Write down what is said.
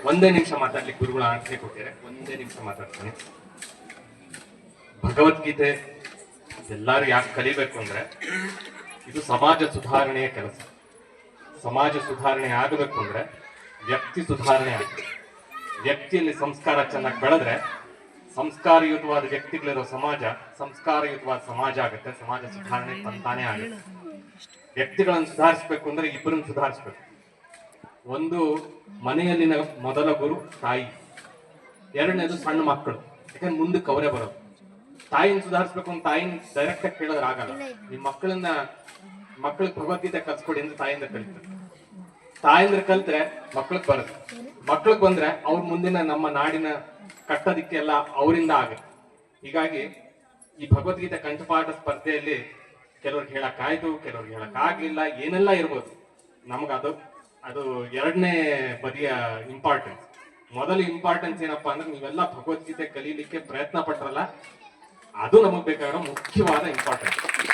ಒಂದೇ ನಿಮಿಷ ಮಾತಾಡ್ಲಿಕ್ಕೆ ಗುರುಗಳು ಆಜ್ಞೆ ಕೊಟ್ಟಿದ್ದಾರೆ, ಒಂದೇ ನಿಮಿಷ ಮಾತಾಡ್ತೀನಿ. ಭಗವದ್ಗೀತೆ ಎಲ್ಲರೂ ಯಾಕೆ ಕಲಿಬೇಕು ಅಂದ್ರೆ, ಇದು ಸಮಾಜ ಸುಧಾರಣೆಯ ಕೆಲಸ. ಸಮಾಜ ಸುಧಾರಣೆ ಆಗಬೇಕು ಅಂದ್ರೆ ವ್ಯಕ್ತಿ ಸುಧಾರಣೆ ಆಗುತ್ತೆ. ವ್ಯಕ್ತಿಯಲ್ಲಿ ಸಂಸ್ಕಾರ ಚೆನ್ನಾಗಿ ಬೆಳೆದ್ರೆ ಸಂಸ್ಕಾರಯುತವಾದ ವ್ಯಕ್ತಿಗಳಿರೋ ಸಮಾಜ ಸಂಸ್ಕಾರಯುತವಾದ ಸಮಾಜ ಆಗುತ್ತೆ. ಸಮಾಜ ಸುಧಾರಣೆ ತಂತಾನೇ ಆಗುತ್ತೆ. ವ್ಯಕ್ತಿಗಳನ್ನು ಸುಧಾರಿಸ್ಬೇಕು ಅಂದ್ರೆ ಇಬ್ಬರನ್ನು ಸುಧಾರಿಸ್ಬೇಕು. ಒಂದು ಮನೆಯಲ್ಲಿನ ಮೊದಲ ಗುರು ತಾಯಿ, ಎರಡನೇದು ಸಣ್ಣ ಮಕ್ಕಳು. ಯಾಕಂದ್ರೆ ಮುಂದಕ್ಕೆ ಅವರೇ ಬರೋದು. ತಾಯಿನ ಸುಧಾರಿಸ್ಬೇಕು ಅಂತ ತಾಯಿನ ಡೈರೆಕ್ಟ್ ಆಗಿ ಕೇಳಿದ್ರೆ ಆಗಲ್ಲ. ನಿಮ್ ಮಕ್ಕಳಿಗೆ ಭಗವದ್ಗೀತೆ ಕಲ್ಸ್ಕೊಡಿ ಅಂತ ತಾಯಿಂದ ಕಲಿತಾರೆ. ತಾಯಿಂದ ಕಲ್ತ್ರೆ ಮಕ್ಳಿಗೆ ಬರುತ್ತೆ. ಮಕ್ಳಿಗೆ ಬಂದ್ರೆ ಅವ್ರ ಮುಂದಿನ ನಮ್ಮ ನಾಡಿನ ಕಟ್ಟೋದಿಕ್ಕೆ ಎಲ್ಲ ಅವರಿಂದ ಆಗುತ್ತೆ. ಹೀಗಾಗಿ ಈ ಭಗವದ್ಗೀತೆ ಕಂಠಪಾಠ ಸ್ಪರ್ಧೆಯಲ್ಲಿ ಕೆಲವ್ರಿಗೆ ಹೇಳಕ್ಕಾಯ್ತು, ಕೆಲವ್ರಿಗೆ ಹೇಳಕ್ ಆಗ್ಲಿಲ್ಲ, ಏನೆಲ್ಲ ಇರ್ಬೋದು. ಅದು ಎರಡನೇ ಬದಿಯ ಇಂಪಾರ್ಟೆನ್ಸ್. ಮೊದಲ ಇಂಪಾರ್ಟೆನ್ಸ್ ಏನಪ್ಪಾ ಅಂದ್ರೆ, ನೀವೆಲ್ಲ ಭಗವದ್ಗೀತೆ ಕಲೀಲಿಕ್ಕೆ ಪ್ರಯತ್ನ ಪಟ್ರಲ್ಲ, ಅದು ನಮಗ್ ಬೇಕಾಗಿರೋ ಮುಖ್ಯವಾದ ಇಂಪಾರ್ಟೆನ್ಸ್.